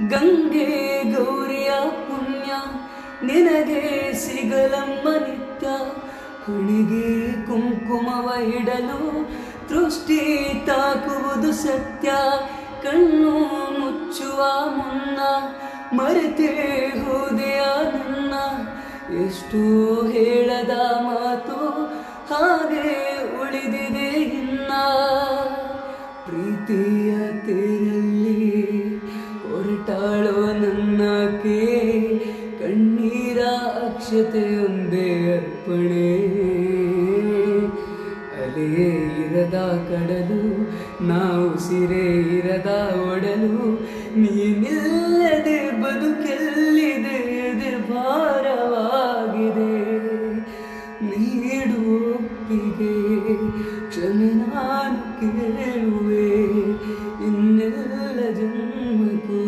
ಗಂಗೆ ಗೌರಿಯ ಪುಣ್ಯ ನಿನಗೆ ಸಿಗಲಮ್ಮ ನಿತ್ಯ. ಹುಳಿಗೆ ಕುಂಕುಮವ ಇಡಲು ದೃಷ್ಟಿ ತಾಕುವುದು ಸತ್ಯ. ಕಣ್ಣು ಮುಚ್ಚುವ ಮುನ್ನ ಮರೆತೇ ಹೋದೆಯ ನನ್ನ. ಎಷ್ಟು ಹೇಳದ ಮಾತು ಹಾಗೆ ಉಳಿದಿದೆ ಇನ್ನ. ಪ್ರೀತಿ